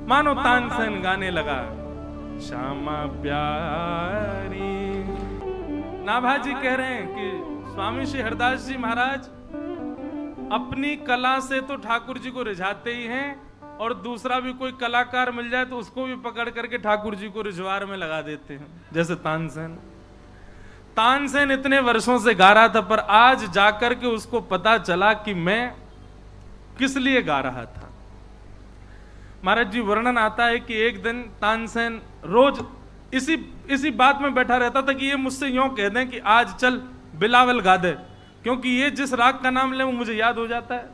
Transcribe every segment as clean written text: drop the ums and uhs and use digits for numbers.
मानो तानसेन गाने लगा, श्यामा प्यारी। नाभाजी कह रहे हैं कि स्वामी श्री हरदास जी महाराज अपनी कला से तो ठाकुर जी को रिझाते ही हैं, और दूसरा भी कोई कलाकार मिल जाए तो उसको भी पकड़ करके ठाकुर जी को रिझवार में लगा देते हैं। जैसे तानसेन इतने वर्षों से गा रहा था, पर आज जाकर के उसको पता चला कि मैं किस लिए गा रहा था। महाराज जी वर्णन आता है कि एक दिन तानसेन रोज इसी बात में बैठा रहता था कि ये मुझसे यूं कह दें कि आज चल बिलावल गा दे, क्योंकि ये जिस राग का नाम ले वो मुझे याद हो जाता है।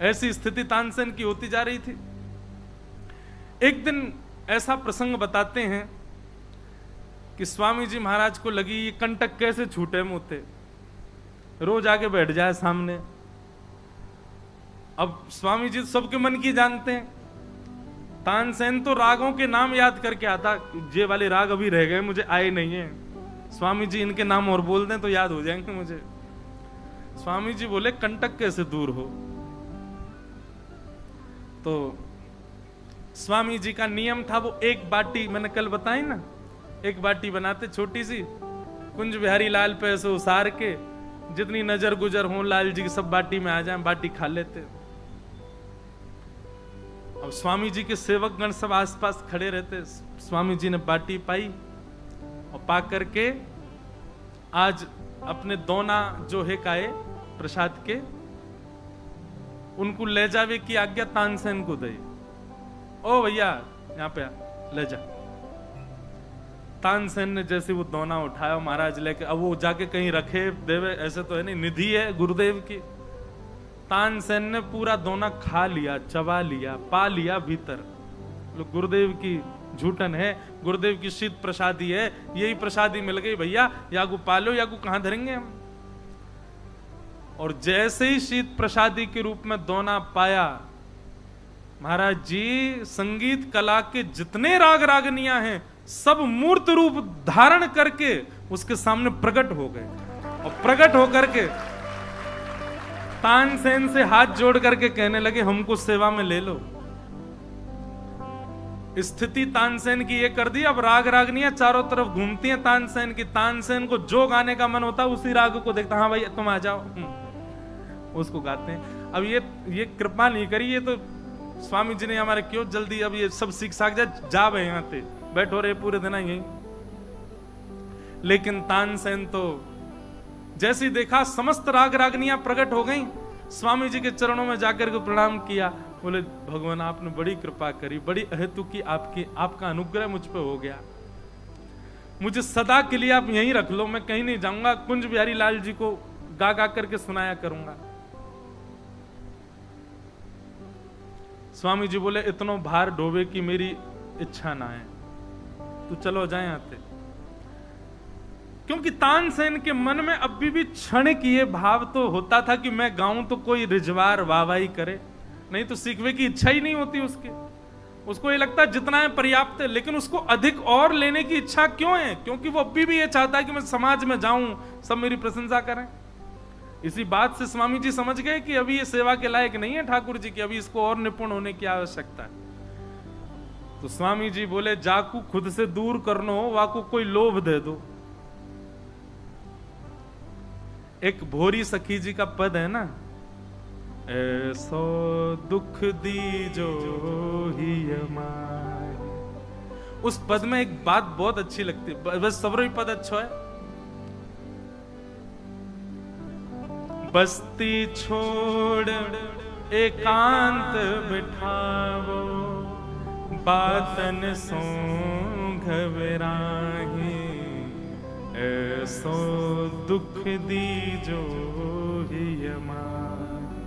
ऐसी स्थिति तानसेन की होती जा रही थी। एक दिन ऐसा प्रसंग बताते हैं कि स्वामी जी महाराज को लगी ये कंटक कैसे छूटे मुंह थे, रोज आके बैठ जाए सामने। अब स्वामी जी सबके मन की जानते हैं। तानसेन तो रागों के नाम याद करके आता, ये वाले राग अभी रह गए मुझे आए नहीं है, स्वामी जी इनके नाम और बोल दें तो याद हो जाएंगे मुझे। स्वामी जी बोले कंटक कैसे दूर हो। तो स्वामी जी का नियम था, वो एक बाटी, मैंने कल बताई ना, एक बाटी बनाते छोटी सी, कुंज बिहारी लाल पे ऐसे उसार के जितनी नजर गुजर हो लाल जी की सब बाटी में आ जाए, बाटी खा लेते। अब स्वामी जी के सेवक गण सब आसपास खड़े रहते। स्वामी जी ने बाटी पाई और पा करके आज अपने दोना जो है काए प्रसाद के, उनको ले जावे की आज्ञा तानसेन को दे। ओ भैया यहाँ पे ले जा। तानसेन ने जैसे वो दोना उठाया महाराज लेके, अब वो जाके कहीं रखे देवे ऐसे तो है नहीं, निधि है गुरुदेव की। तानसेन ने पूरा दोना खा लिया, चबा लिया, पा लिया भीतर। गुरुदेव की झूठन है, गुरुदेव की शीत प्रसादी है, यही प्रसादी मिल गई भैया, या को पालो या को कहां धरेंगे हम। और जैसे ही शीत प्रसादी के रूप में दोना पाया, महाराज जी संगीत कला के जितने राग रागनियां हैं सब मूर्त रूप धारण करके उसके सामने प्रकट हो गए। और प्रकट होकर के तानसेन से हाथ जोड़ करके कहने लगे हमको सेवा में ले लो। स्थिति तानसेन की ये कर दी, अब राग रागनियां चारों तरफ घूमती हैं तानसेन की। तानसेन को जो गाने का मन होता उसी राग को देखता, हाँ भाई तुम आ जाओ, उसको गाते हैं। अब ये कृपा नहीं करी, ये तो स्वामी जी ने हमारे क्यों जल्दी अब ये सब सीख साख जा भाई यहाँ पे बैठो रहे पूरे दिन यही। लेकिन तानसेन तो जैसे देखा समस्त राग रागनियां प्रकट हो गईं, स्वामी जी के चरणों में जाकर के प्रणाम किया। बोले भगवान आपने बड़ी कृपा करी, बड़ी अहेतु की आपका अनुग्रह मुझ पे हो गया, मुझे सदा के लिए आप यहीं रख लो, मैं कहीं नहीं जाऊंगा, कुंज बिहारी लाल जी को गा गा करके सुनाया करूंगा। स्वामी जी बोले इतना भार डोबे की मेरी इच्छा ना है, तू चलो जाए आते। क्योंकि तानसेन के मन में अभी भी क्षण की ये भाव तो होता था कि मैं गाऊं तो कोई रिजवार वाहवाही करे, नहीं तो सीखने की इच्छा ही नहीं होती उसके। उसको ये लगता है जितना है पर्याप्त है, लेकिन उसको अधिक और लेने की इच्छा क्यों है? क्योंकि वो अभी भी ये चाहता है कि मैं समाज में जाऊं, सब मेरी प्रशंसा करें। इसी बात से स्वामी जी समझ गए कि अभी ये सेवा के लायक नहीं है ठाकुर जी की, अभी इसको और निपुण होने की आवश्यकता है। तो स्वामी जी बोले जाकू खुद से दूर करनो हो, वाकू कोई लोभ दे दो। एक भोरी सखी जी का पद है ना, ऐसो दुख दीजो ही हमारे, उस पद में एक बात बहुत अच्छी लगती है, बस सबरो ही पद अच्छा है। बस्ती छोड़ एकांत बिठावो, बातन सो घबराही, ऐसो दुख दीजो ही हमारे।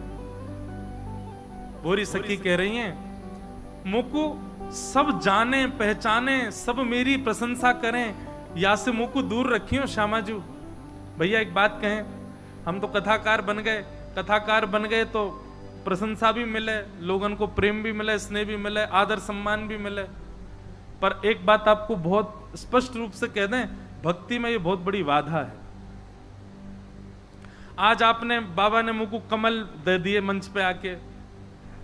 बोरी सखी कह रही हैं मुकु सब जाने पहचाने, सब मेरी प्रशंसा करें, या से मुकु दूर रखियो श्यामाजू। भैया एक बात कहें, हम तो कथाकार बन गए, कथाकार बन गए तो प्रशंसा भी मिले, लोगों को प्रेम भी मिले, स्नेह भी मिले, आदर सम्मान भी मिले, पर एक बात आपको बहुत स्पष्ट रूप से कह दें, भक्ति में ये बहुत बड़ी बाधा है। आज आपने बाबा ने मुझको कमल दे दिए मंच पे आके,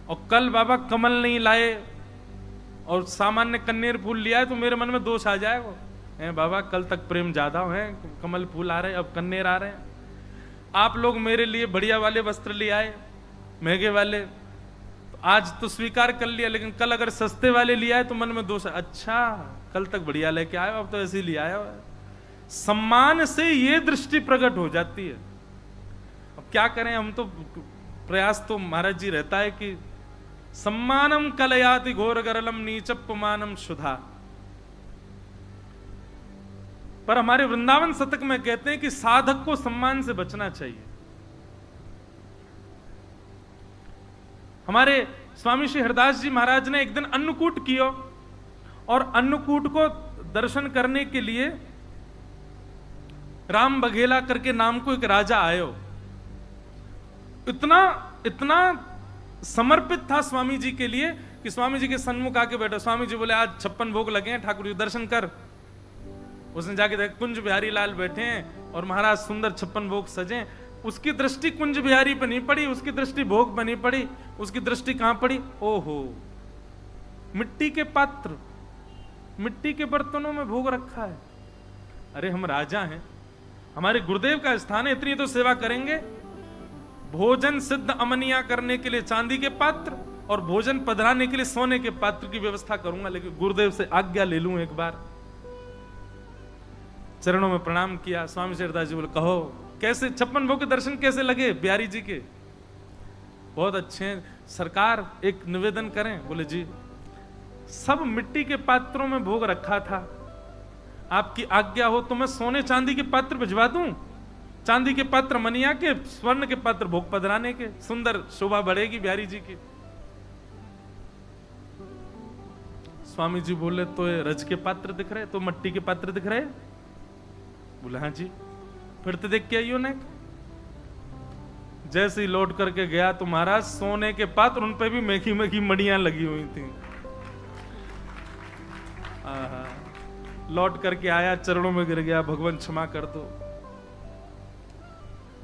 और कल बाबा कमल नहीं लाए और सामान्य कन्नेर फूल लिया है, तो मेरे मन में दोष आ जाएगा। हैं बाबा, कल तक प्रेम ज्यादा है, कमल फूल आ रहे, अब कन्नेर आ रहे हैं। आप लोग मेरे लिए बढ़िया वाले वस्त्र ले आए, महंगे वाले, तो आज तो स्वीकार कर लिया, लेकिन कल अगर सस्ते वाले ले आए तो मन में दोष, अच्छा कल तक बढ़िया लेके आए, अब तो ऐसे ही ले आया। सम्मान से ये दृष्टि प्रकट हो जाती है। अब क्या करें, हम तो प्रयास तो महाराज जी रहता है कि सम्मानम कलयाति घोर गरलम नीचपमानम शुधा, पर हमारे वृंदावन शतक में कहते हैं कि साधक को सम्मान से बचना चाहिए। हमारे स्वामी श्री हरदास जी महाराज ने एक दिन अन्नकूट किया, और अन्नकूट को दर्शन करने के लिए राम बघेला करके नाम को एक राजा आयो। इतना इतना समर्पित था स्वामी जी के लिए कि स्वामी जी के सन्मुख आके बैठा। स्वामी जी बोले आज 56 भोग लगे हैं, ठाकुर जी दर्शन कर। उसने जाके देखा कुंज बिहारी लाल बैठे हैं और महाराज सुंदर 56 भोग सजे। उसकी दृष्टि कुंज बिहारी पर नहीं पड़ी, उसकी दृष्टि भोग पर नहीं पड़ी, उसकी दृष्टि कहां पड़ी, ओहो मिट्टी के पात्र, मिट्टी के बर्तनों में भोग रखा है। अरे हम राजा हैं, हमारे गुरुदेव का स्थान है, इतनी तो सेवा करेंगे। भोजन सिद्ध अमनिया करने के लिए चांदी के पात्र और भोजन पधराने के लिए सोने के पात्र की व्यवस्था करूंगा, लेकिन गुरुदेव से आज्ञा ले लूं एक बार। चरणों में प्रणाम किया। स्वामी श्री हरदास जी बोले कहो कैसे 56 भोग के दर्शन कैसे लगे बिहारी जी के? बहुत अच्छे हैं सरकार, एक निवेदन करें। बोले जी, सब मिट्टी के पात्रों में भोग रखा था, आपकी आज्ञा हो तो मैं सोने चांदी के पात्र भिजवा दूं। चांदी के पात्र मनिया के, स्वर्ण के पात्र भोग पधराने के, सुंदर शोभा बढ़ेगी बिहारी जी की। स्वामी जी बोले तो ये रज के पात्र दिख रहे, तो मट्टी के पात्र दिख रहे? बोले हाँ जी। फिर तो देख के आइयो ने। जैसे ही लौट करके गया तो महाराज सोने के पात्र, उन पे भी मेखी मेखी मड़ियां लगी हुई थी। लौट करके आया, चरणों में गिर गया, भगवान क्षमा कर दो।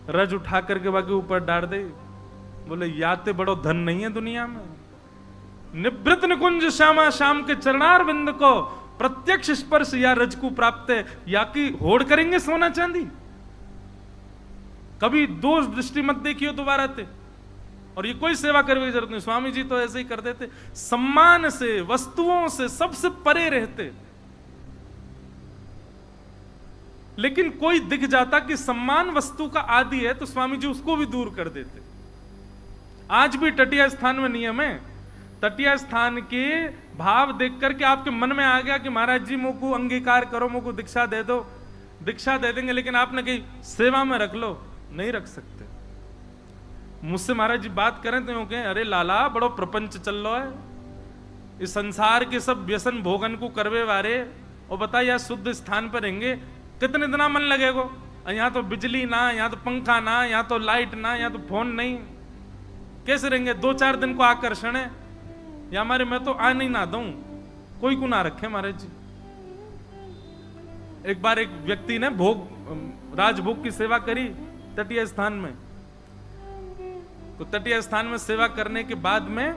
रज उठा करके बाकी ऊपर डाल दे। बोले याते बड़ो धन नहीं है दुनिया में। निवृत्त निकुंज श्यामा श्याम के चरणार बिंद को प्रत्यक्ष स्पर्श या रज को प्राप्त है, या कि होड़ करेंगे सोना चांदी। कभी दोष दृष्टि मत देखियो दोबारा थे। और ये कोई सेवा करने की जरूरत नहीं, स्वामी जी तो ऐसे ही कर देते, सम्मान से, वस्तुओं से, सबसे परे रहते। लेकिन कोई दिख जाता कि सम्मान वस्तु का आदि है, तो स्वामी जी उसको भी दूर कर देते। आज भी तटीय स्थान में नियम है, तटीय स्थान के भाव देख करके आपके मन में आ गया कि महाराज जी मुझको अंगीकार करो, मुझको दीक्षा दे दो, दीक्षा दे देंगे, लेकिन आपने कही सेवा में रख लो, नहीं रख सकते। मुझसे महाराज जी बात करें तो यूं कहें, अरे लाला बड़ो प्रपंच चल रहा है, इस संसार के सब व्यसन भोगन को करवे वारे, और बताइए शुद्ध स्थान पर रहेंगे कितने दिन मन लगेगा? यहाँ तो बिजली ना, यहाँ तो पंखा ना, यहाँ तो लाइट ना, यहाँ तो फोन नहीं, कैसे रहेंगे? 2-4 दिन को आकर्षण है, या हमारे मैं तो आ नहीं ना दूं, कोई को ना रखे महाराज जी। एक बार एक व्यक्ति ने भोग राजभोग की सेवा करी तटीय स्थान में। तो तटीय स्थान में सेवा करने के बाद में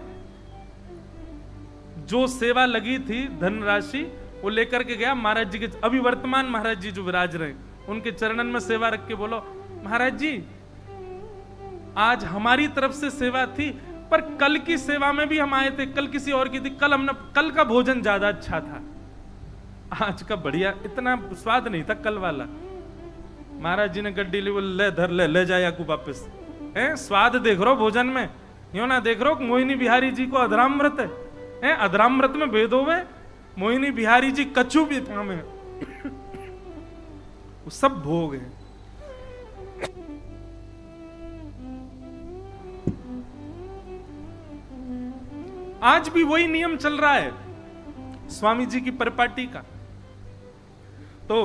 जो सेवा लगी थी धनराशि, वो लेकर के गया महाराज जी के, अभी वर्तमान महाराज जी जो विराज रहे, उनके चरणन में सेवा रख के बोलो, महाराज जी आज हमारी तरफ से सेवा थी, पर कल की सेवा में भी हम आए थे, कल किसी और की थी, कल का भोजन ज्यादा अच्छा था, आज का बढ़िया इतना स्वाद नहीं था कल वाला। महाराज जी ने गड्डी ली, ले धर ले जाया को वापस। स्वाद देख रो भोजन में, यूं ना देख रो मोहिनी बिहारी जी को अधरामृत है, अधरामृत में भेद होवे, मोहिनी बिहारी जी कछु भी काम है, वो सब भोग है। आज भी वही नियम चल रहा है स्वामी जी की परिपाटी का। तो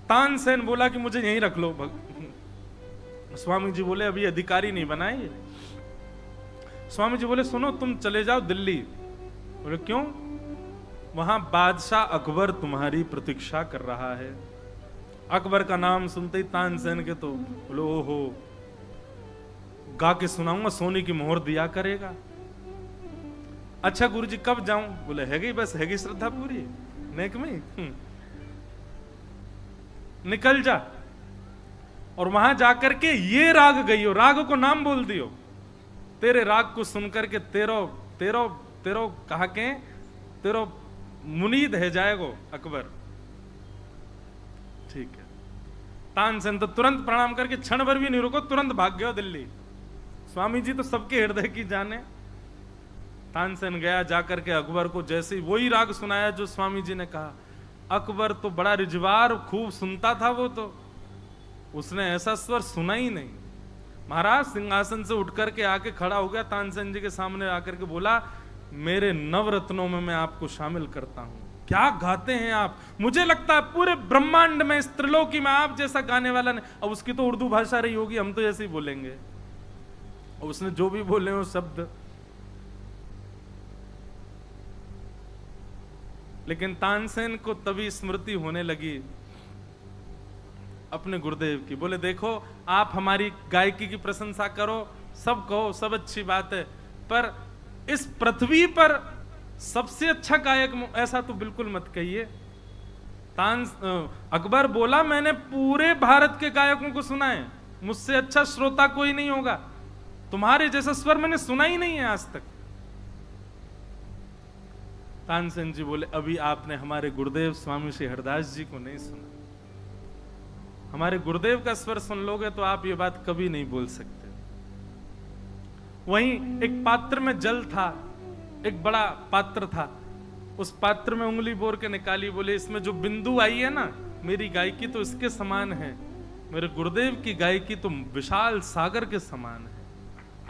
तानसेन बोला कि मुझे यहीं रख लो। स्वामी जी बोले अभी अधिकारी नहीं बनाए। स्वामी जी बोले सुनो तुम चले जाओ दिल्ली। बोले क्यों? वहां बादशाह अकबर तुम्हारी प्रतीक्षा कर रहा है। अकबर का नाम सुनते ही तानसेन के तो बोलो ओहो गा के सुनाऊंगा, सोने की मोहर दिया करेगा। अच्छा गुरुजी कब जाऊं? बोले है गई, बस है गई श्रद्धा पूरी नेक में, निकल जा। और वहां जाकर के ये राग गई, राग को नाम बोल दियो, तेरे राग को सुनकर के तेरो तेरो तेरो कहा के तेरो मुनीद है जाएगो अकबर। ठीक है। तानसेन तो तुरंत प्रणाम करके क्षण भर भी नहीं रुको, तुरंत भाग गया दिल्ली। स्वामी जी तो सबके हृदय की जाने। तानसेन गया, जाकर के अकबर को जैसे ही वही राग सुनाया जो स्वामी जी ने कहा। अकबर तो बड़ा रिजवार खूब सुनता था, वो तो उसने ऐसा स्वर सुना ही नहीं। महाराज सिंहासन से उठ करके आके खड़ा हो गया, तानसेन जी के सामने आकर के बोला, मेरे नवरत्नों में मैं आपको शामिल करता हूं। क्या गाते हैं आप, मुझे लगता है पूरे ब्रह्मांड में, इस त्रिलोकी में आप जैसा गाने वाला नहीं। अब उसकी तो उर्दू भाषा रही होगी, हम तो ऐसे ही बोलेंगे, और उसने जो भी बोले वो शब्द। लेकिन तानसेन को तभी स्मृति होने लगी अपने गुरुदेव की। बोले देखो, आप हमारी गायकी की प्रशंसा करो, सब कहो, सब अच्छी बात है, पर इस पृथ्वी पर सबसे अच्छा गायक ऐसा तो बिल्कुल मत कहिए। अकबर बोला, मैंने पूरे भारत के गायकों को सुना है, मुझसे अच्छा श्रोता कोई नहीं होगा, तुम्हारे जैसा स्वर मैंने सुना ही नहीं है आज तक। तानसेन जी बोले, अभी आपने हमारे गुरुदेव स्वामी श्री हरदास जी को नहीं सुना। हमारे गुरुदेव का स्वर सुन लोगे तो आप ये बात कभी नहीं बोल सकते। वहीं एक पात्र में जल था, एक बड़ा पात्र था, उस पात्र में उंगली बोर के निकाली, बोले इसमें जो बिंदु आई है ना, मेरी गायकी तो इसके समान है, मेरे गुरुदेव की गायकी तो विशाल सागर के समान है,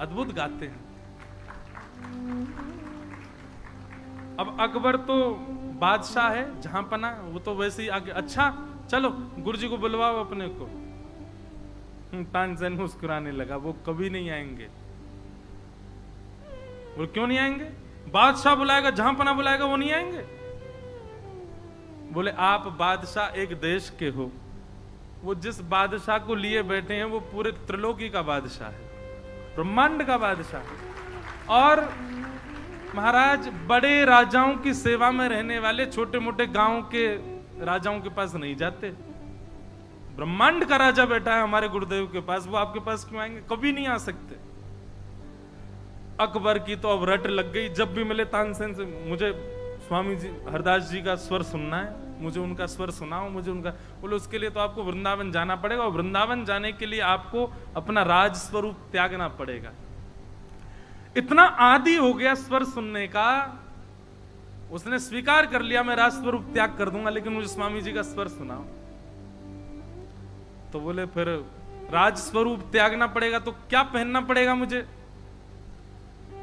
अद्भुत गाते हैं। अब अकबर तो बादशाह है, जहां पना, वो तो वैसे ही आगे, अच्छा चलो गुरुजी को बुलवाओ अपने को। तानसेन मुस्कुराने लगा, वो कभी नहीं आएंगे। वो क्यों नहीं आएंगे? बादशाह बुलाएगा, जहां पना बुलाएगा, वो नहीं आएंगे। बोले आप बादशाह एक देश के हो, वो जिस बादशाह को लिए बैठे हैं वो पूरे त्रिलोकी का बादशाह है, ब्रह्मांड का बादशाह है। और महाराज बड़े राजाओं की सेवा में रहने वाले छोटे मोटे गांव के राजाओं के पास नहीं जाते। ब्रह्मांड का राजा बैठा है हमारे गुरुदेव के पास, वो आपके पास क्यों आएंगे? कभी नहीं आ सकते। अकबर की तो अब रट लग गई, जब भी मिले तानसेन से, मुझे स्वामी जी हरदास जी का स्वर सुनना है, मुझे उनका स्वर सुनाओ, मुझे उनका। बोले उसके लिए तो आपको वृंदावन जाना पड़ेगा, और वृंदावन जाने के लिए आपको अपना राज स्वरूप त्यागना पड़ेगा। इतना आदी हो गया स्वर सुनने का, उसने स्वीकार कर लिया, मैं राज स्वरूप त्याग कर दूंगा, लेकिन मुझे स्वामी जी का स्वर सुनाओ। तो बोले फिर राज स्वरूप त्यागना पड़ेगा तो क्या पहनना पड़ेगा मुझे?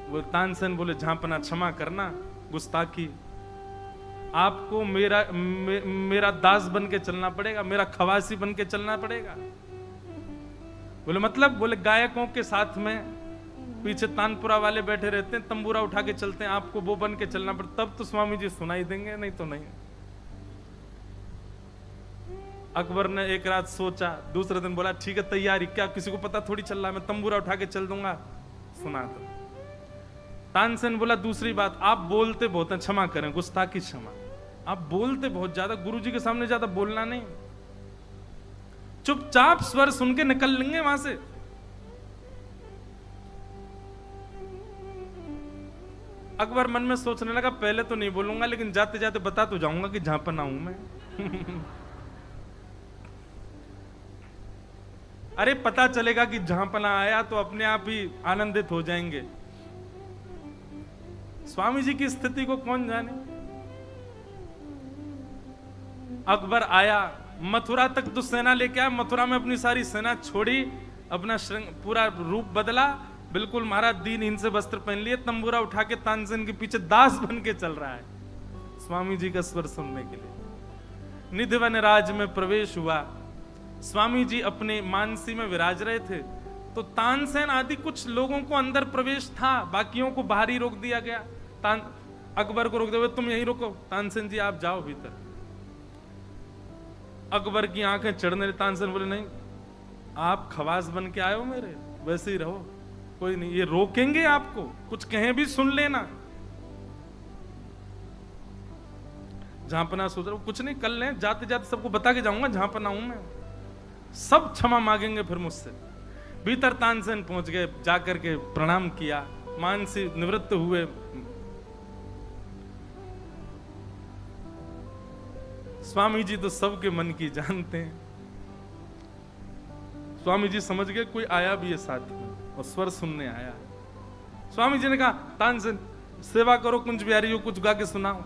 वो तानसेन बोले, झांपना क्षमा करना, गुस्ताखी, आपको मेरा दास बन के चलना पड़ेगा, मेरा खवासी बन के चलना पड़ेगा। बोले मतलब? बोले गायकों के साथ में पीछे तानपुरा वाले बैठे रहते हैं, तंबूरा उठा के चलते हैं, आपको वो बन के चलना पड़ता, तब तो स्वामी जी सुनाई देंगे, नहीं तो नहीं। अकबर ने एक रात सोचा, दूसरे दिन बोला ठीक है तैयारी, क्या किसी को पता थोड़ी चल रहा है, मैं तंबूरा उठा के चल दूंगा, सुना दो। तानसेन बोला दूसरी बात, आप बोलते बहुत हैं, क्षमा करें, गुस्ताखी क्षमा, आप बोलते बहुत ज्यादा, गुरुजी के सामने ज्यादा बोलना नहीं, चुपचाप स्वर सुन के निकल लेंगे वहां से। अकबर मन में सोचने लगा, पहले तो नहीं बोलूंगा, लेकिन जाते जाते बता तो जाऊंगा कि झांपना हूं मैं। अरे पता चलेगा कि झांपना आया तो अपने आप ही आनंदित हो जाएंगे। स्वामी जी की स्थिति को कौन जाने। अकबर आया, मथुरा तक तो सेना लेके आया, मथुरा में अपनी सारी सेना छोड़ी, अपना पूरा रूप बदला, बिल्कुल महाराज दीनहीन से वस्त्र पहन लिए, तंबूरा उठा के तानसेन के पीछे दास बन के चल रहा है स्वामी जी का स्वर सुनने के लिए। निधिवन राज में प्रवेश हुआ, स्वामी जी अपने मानसी में विराज रहे थे, तो तानसेन आदि कुछ लोगों को अंदर प्रवेश था, बाकियों को बाहर ही रोक दिया गया। अकबर को रोक दिया, तुम यहीं रुको, तानसेन जी आप जाओ भीतर। अकबर की आंखें चढ़ने लगी। तानसेन बोले नहीं, आप खवास बन के आए हो मेरे, वैसे ही रहो, कोई नहीं, ये रोकेंगे आपको, कुछ कहें भी सुन लेना। झांपना सोच रहा हूं, कुछ नहीं, कल लें, जाते जाते सबको बता के जाऊंगा झांपना हूं मैं। सब क्षमा मांगेंगे फिर मुझसे। भीतर तानसेन पहुंच गए, जाकर के प्रणाम किया, मानसी निवृत्त हुए। स्वामी जी तो सबके मन की जानते हैं। स्वामी जी समझ गए कोई आया भी है साथ में, और स्वर सुनने आया। स्वामी जी ने कहा, तानसेन सेवा करो, कुंज बिहारी को कुछ गा के सुनाओ।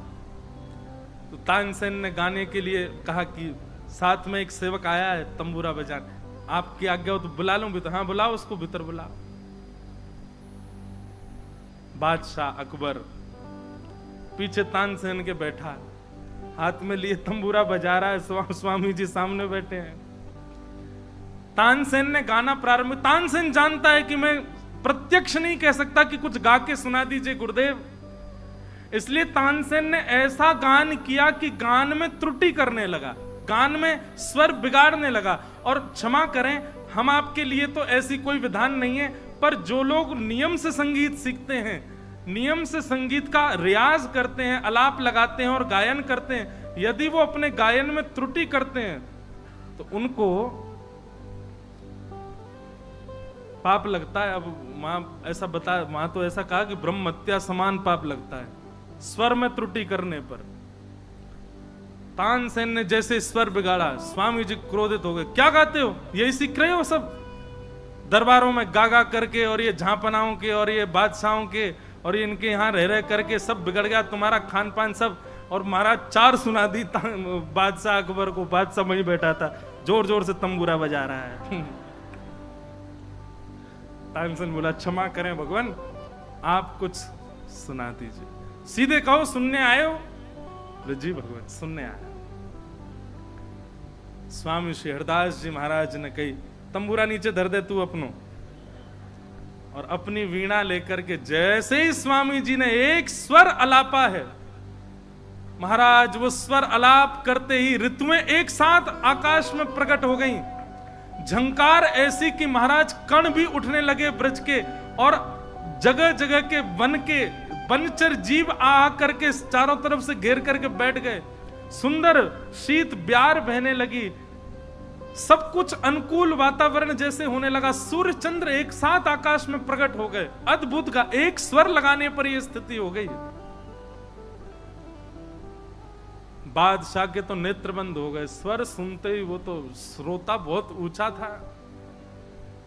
तो तानसेन ने गाने के लिए कहा कि साथ में एक सेवक आया है तंबूरा बजाने, आपकी आज्ञा हो तो बुला लूं भीतर। हाँ बुलाओ उसको, भीतर बुलाओ। बादशाह अकबर पीछे तानसेन के बैठा, हाथ में लिए तंबूरा बजा रहा है, स्वामी जी सामने बैठे हैं। तानसेन ने गाना प्रारंभ, तानसेन जानता है कि मैं प्रत्यक्ष नहीं कह सकता कि कुछ गा के सुना दीजिए गुरुदेव, इसलिए तानसेन ने ऐसा गान किया कि गान में त्रुटि करने लगा, गान में स्वर बिगाड़ने लगा। और क्षमा करें, हम आपके लिए तो ऐसी कोई विधान नहीं है, पर जो लोग नियम से संगीत सीखते हैं, नियम से संगीत का रियाज करते हैं, अलाप लगाते हैं और गायन करते हैं, यदि वो अपने गायन में त्रुटि करते हैं तो उनको पाप लगता है। अब मां ऐसा बता, मां तो ऐसा कहा कि ब्रह्म हत्या समान पाप लगता है स्वर में त्रुटि करने पर। तानसेन ने जैसे स्वर बिगाड़ा, स्वामी जी क्रोधित हो गए। क्या गाते हो, यही सीख रहे हो सब दरबारों में गा गा करके, और ये झांपनाओं के और ये बादशाहों के और ये इनके यहाँ रह रह करके सब बिगड़ गया तुम्हारा खान पान सब। और महाराज 4 सुना दी बादशाह अकबर को। बादशाह वहीं बैठा था, जोर जोर से तंबूरा बजा रहा है। तानसेन बोला, क्षमा करें भगवान, आप कुछ सुना दीजिए। सीधे कहो, सुनने आए हो? जी भगवान सुनने आया। स्वामी श्री हरदास जी महाराज ने कही, तंबूरा नीचे धर दे तू अपनो। और अपनी वीणा लेकर के जैसे ही स्वामी जी ने एक स्वर अलापा है, महाराज वो स्वर अलाप करते ही ऋतुएं एक साथ आकाश में प्रकट हो गईं। झंकार ऐसी कि महाराज कण भी उठने लगे ब्रज के, और जगह जगह के वनचर जीव आ करके चारों तरफ से घेर करके बैठ गए। सुंदर शीत ब्यार बहने लगी, सब कुछ अनुकूल वातावरण जैसे होने लगा। सूर्य चंद्र एक साथ आकाश में प्रकट हो गए। अद्भुत का एक स्वर लगाने पर यह स्थिति हो गई। बादशाह के तो नेत्र बंद हो गए, स्वर सुनते ही। वो तो श्रोता बहुत ऊंचा था,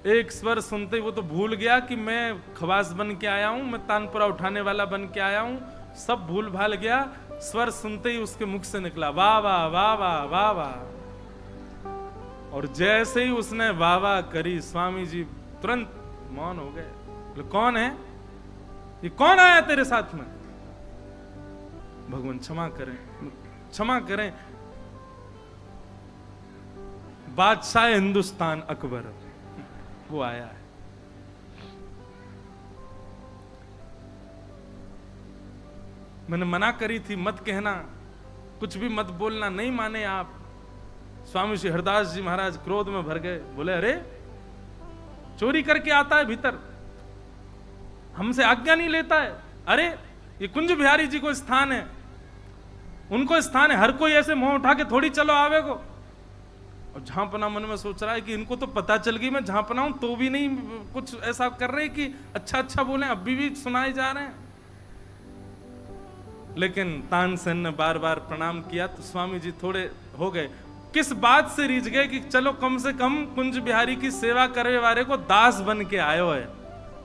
एक स्वर सुनते ही वो तो भूल गया कि मैं खवास बन के आया हूं, मैं तानपुरा उठाने वाला बन के आया हूं, सब भूल भाल गया। स्वर सुनते ही उसके मुख से निकला, वाह वाह वाह वाह वाह वाह। और जैसे ही उसने वाह वाह करी, स्वामी जी तुरंत मौन हो गए। बोले, कौन है ये, कौन आया तेरे साथ में? भगवान क्षमा करें, क्षमा करें। बादशाह हिंदुस्तान अकबर वो आया है। मैंने मना करी थी, मत कहना, कुछ भी मत बोलना, नहीं माने आप। स्वामी श्री हरदास जी महाराज क्रोध में भर गए, बोले, अरे चोरी करके आता है भीतर, हमसे आज्ञा नहीं लेता है। अरे ये कुंज बिहारी जी को स्थान है, उनको स्थान है, हर कोई ऐसे मुंह उठा के थोड़ी चलो आवे को। और झांपना मन में सोच रहा है कि इनको तो पता चल गई मैं झांपना हूं, तो भी नहीं कुछ ऐसा कर रहे कि अच्छा अच्छा बोले, अभी भी सुनाए जा रहे हैं। लेकिन तानसेन ने बार बार प्रणाम किया तो स्वामी जी थोड़े हो गए। किस बात से रीझ गए कि चलो कम से कम कुंज बिहारी की सेवा करने वाले को दास बन के आयो है,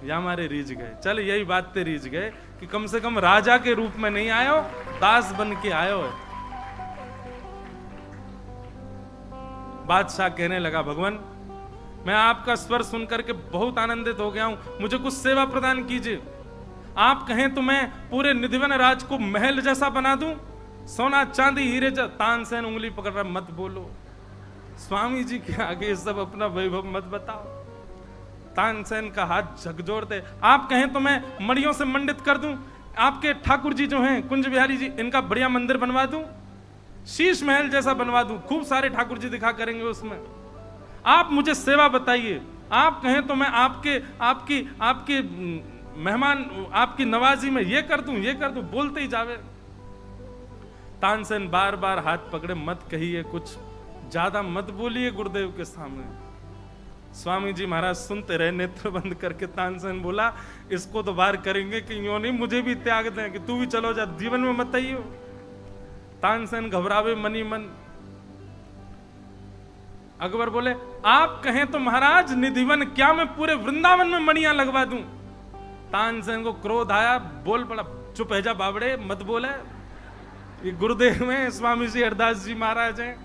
या हमारे रीझ गए। चल यही बात ते रीझ गए कि कम से कम राजा के रूप में नहीं आयो, दास बन के आयो है। बादशाह कहने लगा, भगवान मैं आपका स्वर सुनकर के बहुत आनंदित हो गया हूं, मुझे कुछ सेवा प्रदान कीजिए। आप कहें तो मैं पूरे निधिवन राज को महल जैसा बना दूं, सोना चांदी हीरे। तानसेन उंगली पकड़ रहा, मत बोलो, स्वामी जी के आगे ये सब अपना वैभव मत बताओ। तानसेन का हाथ झकझोरते, आप कहें तो मैं मड़ियों से मंडित कर दूं, आपके ठाकुर जी जो हैं कुंज बिहारी जी, इनका बढ़िया मंदिर बनवा दूं, शीश महल जैसा बनवा दूं, खूब सारे ठाकुर जी दिखा करेंगे उसमें। आप मुझे सेवा बताइए, आप कहें तो मैं आपके आपकी आपकी मेहमान, आपकी नवाजी में ये कर दूं, ये कर दूं, बोलते ही जावे। तानसेन बार बार हाथ पकड़े, मत कहिए कुछ, ज्यादा मत बोलिए गुरुदेव के सामने। स्वामी जी महाराज सुनते रहे, नेत्र बंद करके। तानसेन बोला, इसको तो बाहर करेंगे कि यूं नहीं, मुझे भी त्याग दें, कि तू भी चलो जा, जीवन में मत आइयो। तानसेन घबरावे मनी मन। अकबर बोले, आप कहें तो महाराज निधिवन, क्या मैं पूरे वृंदावन में मणियां लगवा दूं? तानसेन को क्रोध आया, बोल पड़ा, चुप है जा बावड़े, मत बोले, ये गुरुदेव में स्वामी जी हरदास जी महाराज हैं।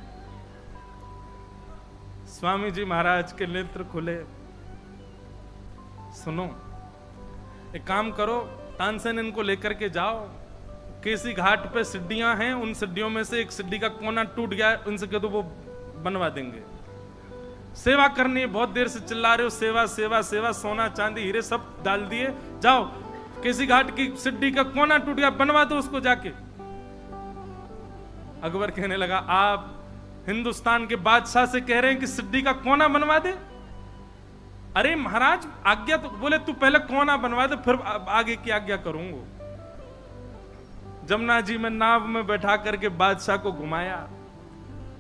स्वामी जी महाराज के नेत्र खुले। सुनो, एक काम करो, तानसेन इनको लेकर के जाओ, केसी घाट पे सिड्डियां हैं, उन सिड्डियों में से एक सिड्डी का कोना टूट गया है, उनसे कह दो वो बनवा देंगे। सेवा करनी है, बहुत देर से चिल्ला रहे हो, सेवा सेवा सेवा, सोना चांदी हीरे सब डाल दिए, जाओ केसी घाट की सिड्डी का कोना टूट गया, बनवा दो उसको जाके। अकबर कहने लगा, आप हिंदुस्तान के बादशाह से कह रहे हैं कि सिड्डी का कोना बनवा दे? अरे महाराज आज्ञा तो, बोले तू पहले कोना बनवा दे, फिर आगे की आज्ञा करूंगा। जमुना जी में नाव में बैठा करके बादशाह को घुमाया।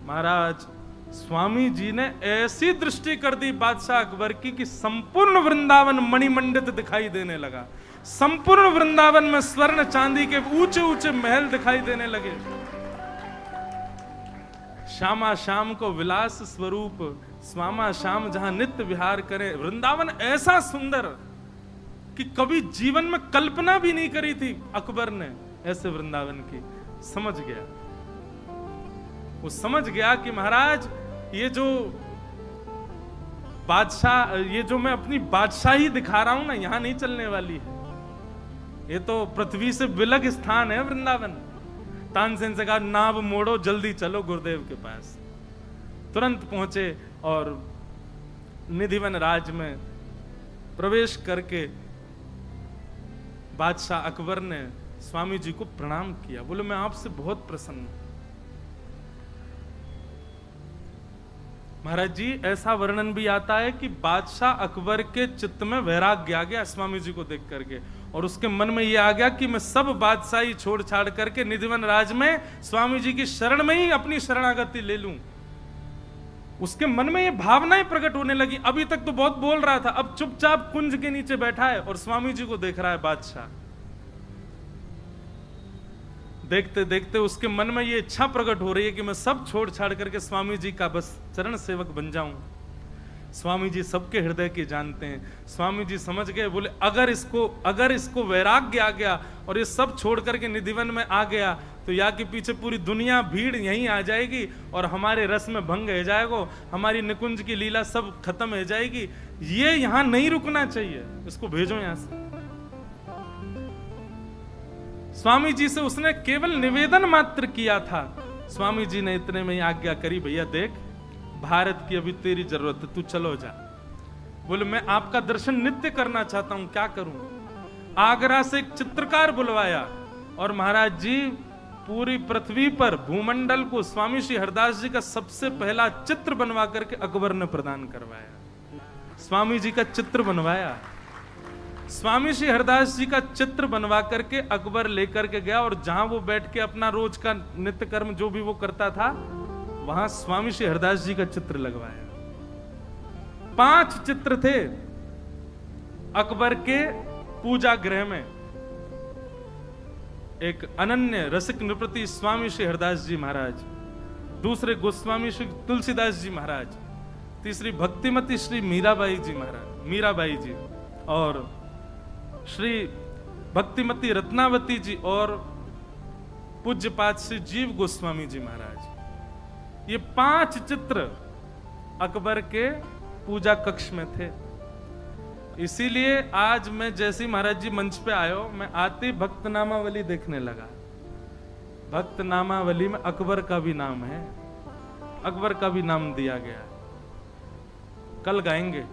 महाराज स्वामी जी ने ऐसी दृष्टि कर दी बादशाह अकबर की कि संपूर्ण वृंदावन मणिमंडित दिखाई देने लगा। संपूर्ण वृंदावन में स्वर्ण चांदी के ऊंचे ऊंचे महल दिखाई देने लगे। श्यामा श्याम को विलास स्वरूप, स्वामा श्याम जहां नित्य विहार करे, वृंदावन ऐसा सुंदर कि कभी जीवन में कल्पना भी नहीं करी थी अकबर ने ऐसे वृंदावन की। समझ गया, वो समझ गया कि महाराज ये जो बादशाह, ये जो मैं अपनी बादशाही दिखा रहा हूं ना, यहां नहीं चलने वाली है, ये तो पृथ्वी से विलग स्थान है वृंदावन। तानसेन से कहा, नाव मोड़ो, जल्दी चलो गुरुदेव के पास। तुरंत पहुंचे और निधिवन राज में प्रवेश करके बादशाह अकबर ने स्वामी जी को प्रणाम किया। बोले, मैं आपसे बहुत प्रसन्न हूं महाराज जी। ऐसा वर्णन भी आता है कि बादशाह अकबर के चित्त में वैराग्य आ गया स्वामी जी को देख करके, और उसके मन में यह आ गया कि मैं सब बादशाही छोड़ छाड़ करके निधिवन राज में स्वामी जी की शरण में ही अपनी शरणागति ले लूं। उसके मन में ये भावनाएं प्रकट होने लगी। अभी तक तो बहुत बोल रहा था, अब चुपचाप कुंज के नीचे बैठा है और स्वामी जी को देख रहा है बादशाह। देखते देखते उसके मन में ये इच्छा प्रकट हो रही है कि मैं सब छोड़ छाड़ करके स्वामी जी का बस चरण सेवक बन जाऊं। स्वामी जी सबके हृदय के जानते हैं। स्वामी जी समझ गए, बोले अगर इसको वैराग्य आ गया और ये सब छोड़ करके निधिवन में आ गया तो या के पीछे पूरी दुनिया भीड़ यहीं आ जाएगी और हमारे रस में भंग हो जाएगा, हमारी निकुंज की लीला सब खत्म हो जाएगी। ये यहां नहीं रुकना चाहिए, इसको भेजो यहां से। स्वामी जी से उसने केवल निवेदन मात्र किया था। स्वामी जी ने इतने में ही आज्ञा करी, भैया देख भारत की अभी तेरी जरूरत है, तू चलो जा। बोले मैं आपका दर्शन नित्य करना चाहता हूं, क्या करूं? आगरा से एक चित्रकार बुलवाया और महाराज जी पूरी पृथ्वी पर भूमंडल को स्वामी श्री हरदास जी का सबसे पहला चित्र बनवा करके अकबर ने प्रदान करवाया। स्वामी जी का चित्र बनवाया, स्वामी श्री हरदास जी का चित्र बनवा करके अकबर लेकर के गया और जहां वो बैठ के अपना रोज का नित्य कर्म जो भी वो करता था वहां स्वामी श्री हरदास जी का चित्र लगवाया। 5 चित्र थे अकबर के पूजा गृह में। एक अनन्य रसिक नृपति स्वामी श्री हरदास जी महाराज, दूसरे गोस्वामी श्री तुलसीदास जी महाराज, तीसरी भक्तिमती श्री मीराबाई जी महाराज, मीराबाई जी, और श्री भक्तिमती रत्नावती जी और पूज्यपाद श्री जीव गोस्वामी जी महाराज। ये 5 चित्र अकबर के पूजा कक्ष में थे। इसीलिए आज मैं जैसे महाराज जी मंच पे आयो, मैं आते भक्त नामावली देखने लगा। भक्त नामावली में अकबर का भी नाम है, अकबर का भी नाम दिया गया। कल गाएंगे।